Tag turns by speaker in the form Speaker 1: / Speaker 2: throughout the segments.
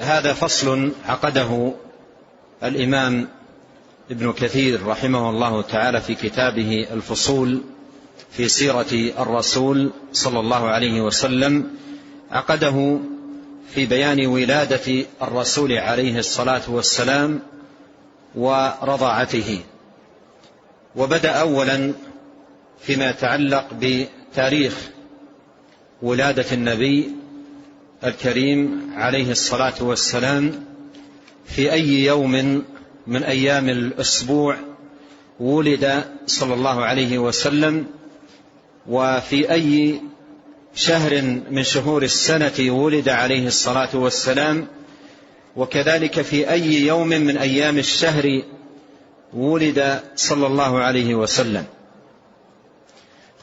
Speaker 1: هذا فصل عقده الإمام ابن كثير رحمه الله تعالى في كتابه الفصول في سيرة الرسول صلى الله عليه وسلم، عقده في بيان ولادة الرسول عليه الصلاة والسلام ورضاعته. وبدأ أولا فيما يتعلق بتاريخ ولادة النبي الكريم عليه الصلاة والسلام، في أي يوم من أيام الأسبوع ولد صلى الله عليه وسلم، وفي أي شهر من شهور السنة ولد عليه الصلاة والسلام، وكذلك في أي يوم من أيام الشهر ولد صلى الله عليه وسلم.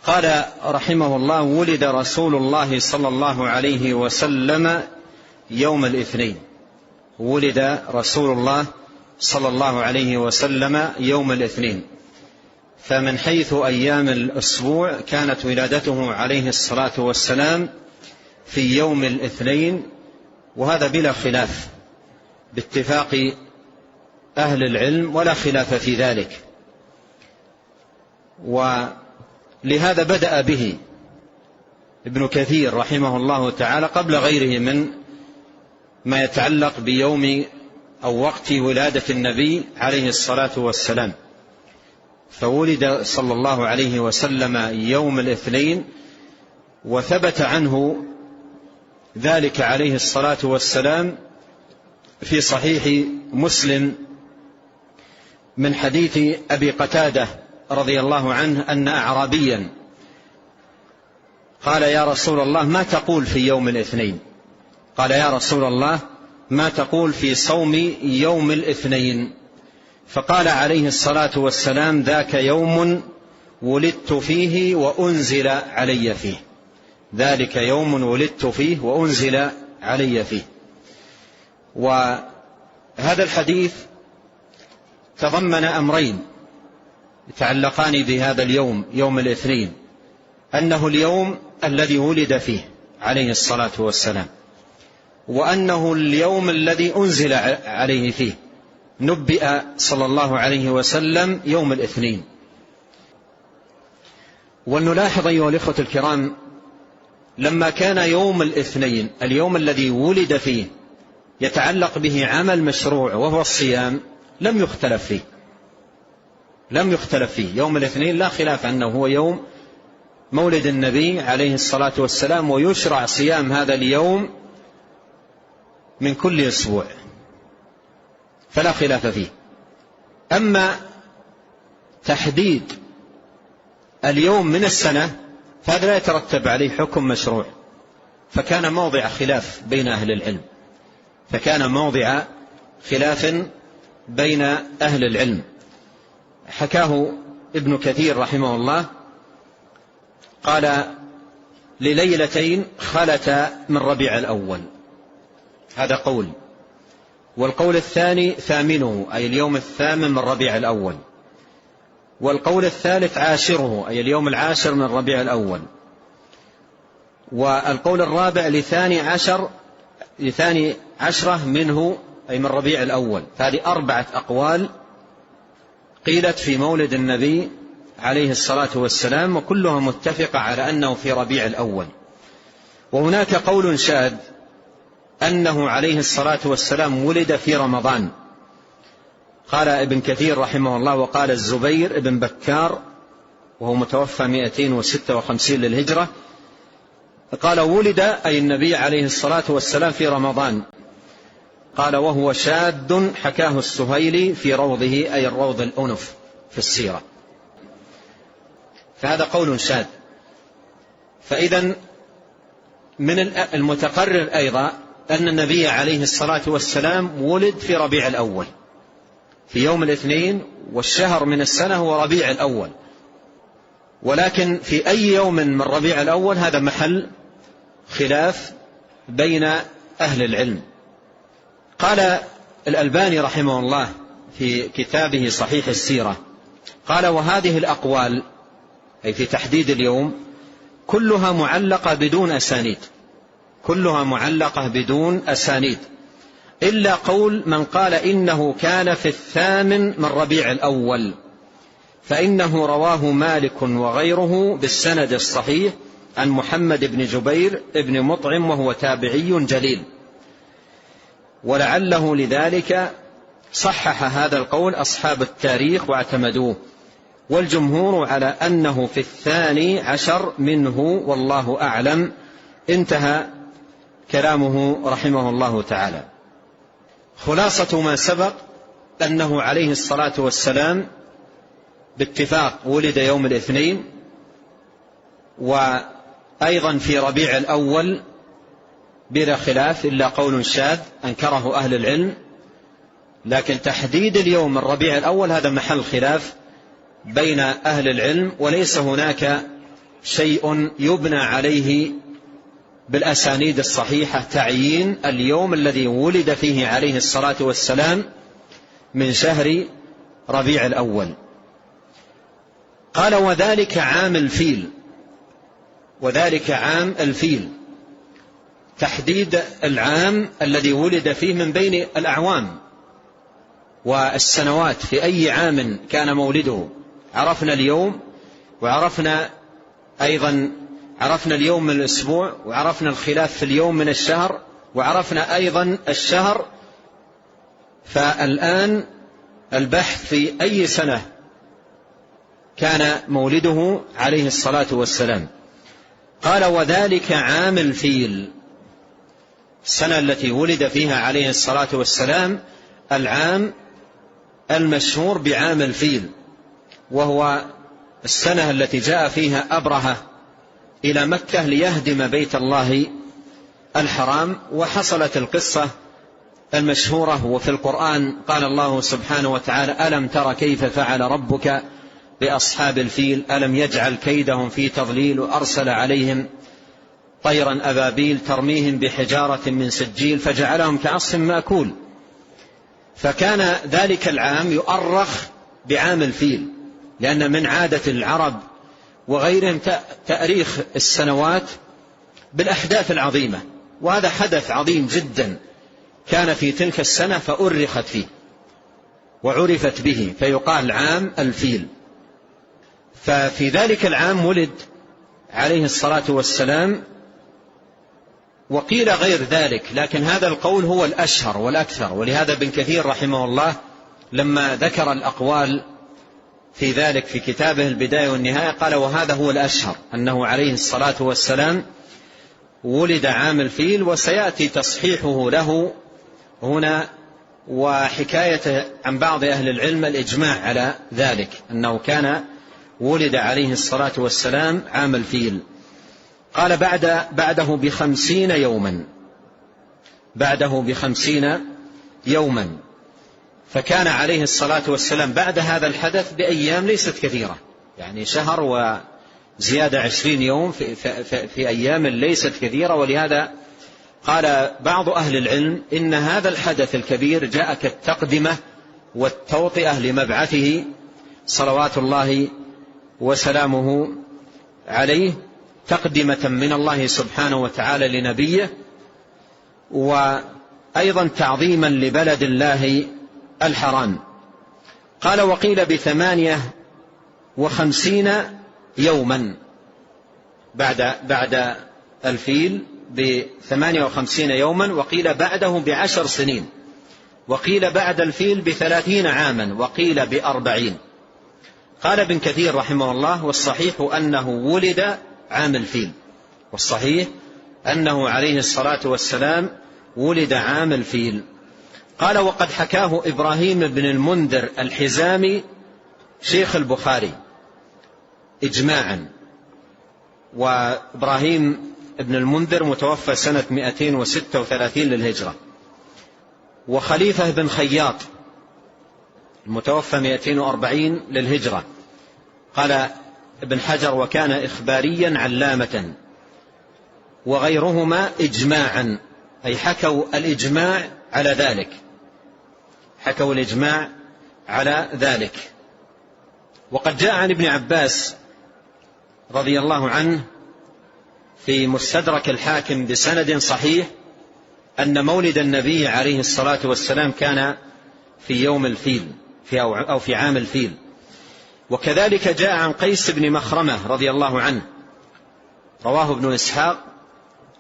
Speaker 1: قال رحمه الله: ولد رسول الله صلى الله عليه وسلم يوم الاثنين. ولد رسول الله صلى الله عليه وسلم يوم الاثنين، فمن حيث أيام الأسبوع كانت ولادته عليه الصلاة والسلام في يوم الاثنين، وهذا بلا خلاف باتفاق أهل العلم، ولا خلاف في ذلك. ولهذا بدأ به ابن كثير رحمه الله تعالى قبل غيره من ما يتعلق بيوم أو وقت ولادة النبي عليه الصلاة والسلام. فولد صلى الله عليه وسلم يوم الاثنين، وثبت عنه ذلك عليه الصلاة والسلام في صحيح مسلم من حديث أبي قتادة رضي الله عنه أن أعرابيا قال: يا رسول الله، ما تقول في يوم الاثنين؟ قال: يا رسول الله، ما تقول في صوم يوم الاثنين؟ فقال عليه الصلاة والسلام: ذاك يوم ولدت فيه وأنزل علي فيه. ذلك يوم ولدت فيه وأنزل علي فيه. وهذا الحديث تضمن أمرين يتعلقان بهذا اليوم، يوم الاثنين: أنه اليوم الذي ولد فيه عليه الصلاة والسلام، وأنه اليوم الذي أنزل عليه فيه. نبئ صلى الله عليه وسلم يوم الاثنين. ولنلاحظ أيها الإخوة الكرام، لما كان يوم الاثنين اليوم الذي ولد فيه يتعلق به عمل مشروع وهو الصيام، لم يختلف فيه. يوم الاثنين لا خلاف أنه هو يوم مولد النبي عليه الصلاة والسلام، ويشرع صيام هذا اليوم من كل أسبوع، فلا خلاف فيه. أما تحديد اليوم من السنة فهذا لا يترتب عليه حكم مشروع، فكان موضع خلاف بين أهل العلم، حكاه ابن كثير رحمه الله، قال: لليلتين خلتا من ربيع الأول، هذا قول. والقول الثاني ثامنه، أي اليوم الثامن من ربيع الأول. والقول الثالث عاشره، أي اليوم العاشر من ربيع الأول. والقول الرابع لثاني عشرة منه، أي من ربيع الأول. هذه 4 أقوال قيلت في مولد النبي عليه الصلاة والسلام، وكلها متفقة على أنه في ربيع الأول. وهناك قول شاذ أنه عليه الصلاة والسلام ولد في رمضان. قال ابن كثير رحمه الله: وقال الزبير ابن بكار وهو متوفى 256 للهجرة، قال: ولد أي النبي عليه الصلاة والسلام في رمضان. قال: وهو شاذ حكاه السهيلي في روضه، أي الروض الأنف في السيرة. فهذا قول شاذ. فإذا من المتقرر أيضا أن النبي عليه الصلاة والسلام ولد في ربيع الأول في يوم الاثنين، والشهر من السنة هو ربيع الأول. ولكن في أي يوم من ربيع الأول هذا محل خلاف بين أهل العلم. قال الألباني رحمه الله في كتابه صحيح السيرة، قال: وهذه الأقوال، أي في تحديد اليوم، كلها معلقة بدون أسانيد، إلا قول من قال إنه كان في 8 من ربيع الأول، فإنه رواه مالك وغيره بالسند الصحيح عن محمد بن جبير بن مطعم وهو تابعي جليل، ولعله لذلك صحح هذا القول أصحاب التاريخ واعتمدوه، والجمهور على أنه في 12 منه والله أعلم. انتهى كلامه رحمه الله تعالى. خلاصة ما سبق أنه عليه الصلاة والسلام باتفاق ولد يوم الاثنين، وأيضا في ربيع الأول بلا خلاف إلا قول شاذ أنكره أهل العلم، لكن تحديد اليوم من ربيع الأول هذا محل خلاف بين أهل العلم، وليس هناك شيء يبنى عليه بالأسانيد الصحيحة تعيين اليوم الذي ولد فيه عليه الصلاة والسلام من شهر ربيع الأول. قال وذلك عام الفيل، وذلك عام الفيل تحديد العام الذي ولد فيه من بين الأعوام والسنوات، في أي عام كان مولده. عرفنا اليوم، وعرفنا أيضا اليوم من الأسبوع، وعرفنا الخلاف في اليوم من الشهر، وعرفنا أيضا الشهر. فالآن البحث في أي سنة كان مولده عليه الصلاة والسلام. قال وذلك عام الفيل، السنة التي ولد فيها عليه الصلاة والسلام العام المشهور بعام الفيل، وهو السنة التي جاء فيها أبرهة إلى مكة ليهدم بيت الله الحرام. وحصلت القصة المشهورة، وفي القرآن قال الله سبحانه وتعالى ألم تر كيف فعل ربك بأصحاب الفيل ألم يجعل كيدهم في تضليل وأرسل عليهم طيرا أبابيل ترميهم بحجارة من سجيل فجعلهم كعصف مأكول. فكان ذلك العام يؤرخ بعام الفيل، لأن من عادة العرب وغيرهم تأريخ السنوات بالأحداث العظيمة، وهذا حدث عظيم جدا كان في تلك السنة فأرخت فيه وعرفت به، فيقال عام الفيل. ففي ذلك العام ولد عليه الصلاة والسلام، وقيل غير ذلك، لكن هذا القول هو الأشهر والأكثر. ولهذا ابن كثير رحمه الله لما ذكر الأقوال في ذلك في كتابه البداية والنهاية قال وهذا هو الأشهر، أنه عليه الصلاة والسلام ولد عام الفيل. وسيأتي تصحيحه له هنا وحكاية عن بعض أهل العلم الإجماع على ذلك، أنه كان ولد عليه الصلاة والسلام عام الفيل. قال بعده ب50 يوما، بعده ب50 يوما. فكان عليه الصلاة والسلام بعد هذا الحدث بأيام ليست كثيرة، يعني شهر وزيادة 20 يوم في أيام ليست كثيرة. ولهذا قال بعض أهل العلم إن هذا الحدث الكبير جاء كالتقدمة والتوطئة لمبعثه صلوات الله وسلامه عليه، تقدمة من الله سبحانه وتعالى لنبيه، وأيضا تعظيما لبلد الله الحرام. قال وقيل ب58 يوما بعد الفيل ب58 يوما، وقيل بعده ب10 سنين، وقيل بعد الفيل ب30 عاما، وقيل ب40. قال ابن كثير رحمه الله والصحيح أنه ولد عام الفيل، والصحيح أنه عليه الصلاة والسلام ولد عام الفيل. قال وقد حكاه إبراهيم بن المنذر الحزامي شيخ البخاري إجماعا، وإبراهيم بن المنذر متوفى سنة 236 للهجرة، وخليفة بن خياط المتوفى 240 للهجرة. قال ابن حجر وكان إخباريا علامة، وغيرهما إجماعا، أي حكوا الإجماع على ذلك، حكوا الإجماع على ذلك. وقد جاء عن ابن عباس رضي الله عنه في مستدرك الحاكم بسند صحيح أن مولد النبي عليه الصلاة والسلام كان في يوم الفيل أو في عام الفيل. وكذلك جاء عن قيس بن مخرمة رضي الله عنه، رواه ابن إسحاق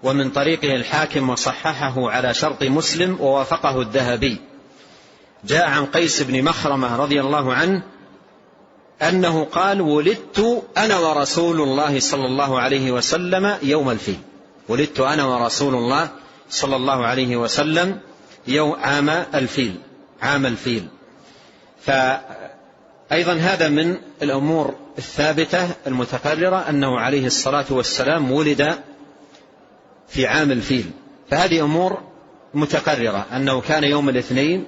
Speaker 1: ومن طريقه الحاكم وصححه على شرط مسلم ووافقه الذهبي. جاء عن قيس بن مخرمة رضي الله عنه أنه قال: ولدت أنا ورسول الله صلى الله عليه وسلم يوم الفيل. ولدت أنا ورسول الله صلى الله عليه وسلم عام الفيل. فأيضا هذا من الأمور الثابتة المتقررة أنه عليه الصلاة والسلام ولد في عام الفيل. فهذه أمور متقررة، أنه كان يوم الاثنين،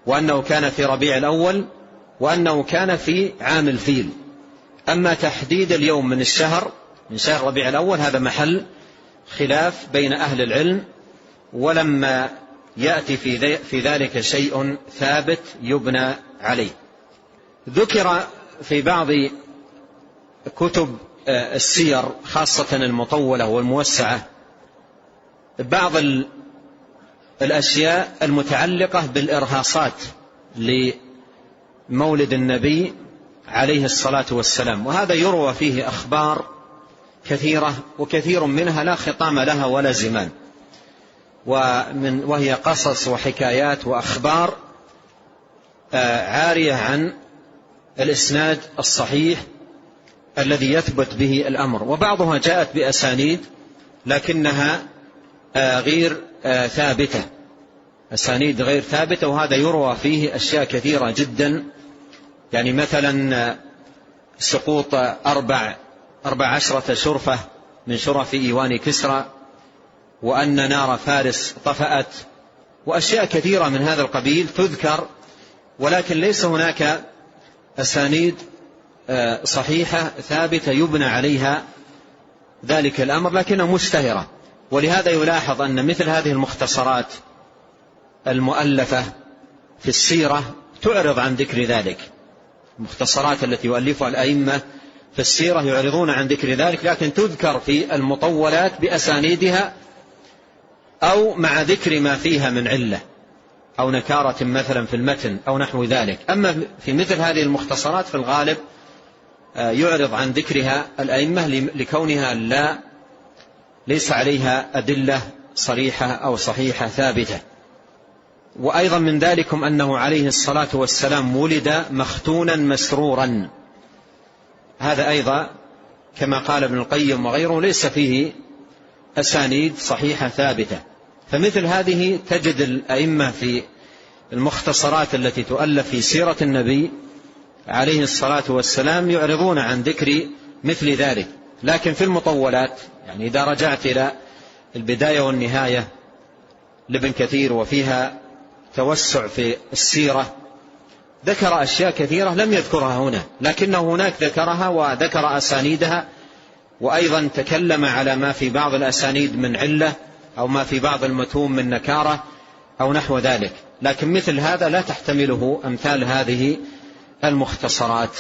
Speaker 1: وأنه كان في ربيع الأول، وأنه كان في عام الفيل. أما تحديد اليوم من شهر ربيع الأول هذا محل خلاف بين أهل العلم، ولما يأتي في ذلك شيء ثابت يبنى عليه. ذكر في بعض كتب السير خاصة المطولة والموسعة بعض الأشياء المتعلقة بالإرهاصات لمولد النبي عليه الصلاة والسلام، وهذا يروى فيه أخبار كثيرة، وكثير منها لا خطام لها ولا زمان، وهي قصص وحكايات وأخبار عارية عن الإسناد الصحيح الذي يثبت به الأمر. وبعضها جاءت بأسانيد لكنها غير ثابتة، أسانيد غير ثابتة، وهذا يروى فيه أشياء كثيرة جدا. يعني مثلا سقوط 14 شرفة من شرف إيوان كسرى، وأن نار فارس طفأت، وأشياء كثيرة من هذا القبيل تذكر، ولكن ليس هناك أسانيد صحيحة ثابتة يبنى عليها ذلك الأمر، لكنها مشتهرة. ولهذا يلاحظ أن مثل هذه المختصرات المؤلفة في السيرة تعرض عن ذكر ذلك. المختصرات التي يؤلفها الأئمة في السيرة يعرضون عن ذكر ذلك، لكن تذكر في المطولات بأسانيدها أو مع ذكر ما فيها من علة أو نكارة مثلا في المتن أو نحو ذلك. أما في مثل هذه المختصرات في الغالب يعرض عن ذكرها الأئمة لكونها ليس عليها أدلة صريحة أو صحيحة ثابتة. وأيضا من ذلكم أنه عليه الصلاة والسلام ولد مختونا مسرورا، هذا أيضا كما قال ابن القيم وغيره ليس فيه أسانيد صحيحة ثابتة. فمثل هذه تجد الأئمة في المختصرات التي تؤلف في سيرة النبي عليه الصلاة والسلام يعرضون عن ذكر مثل ذلك. لكن في المطولات، يعني إذا رجعت إلى البداية والنهاية لابن كثير وفيها توسع في السيرة، ذكر أشياء كثيرة لم يذكرها هنا، لكنه هناك ذكرها وذكر أسانيدها، وأيضا تكلم على ما في بعض الأسانيد من علة أو ما في بعض المتون من نكارة أو نحو ذلك. لكن مثل هذا لا تحتمله أمثال هذه المختصرات.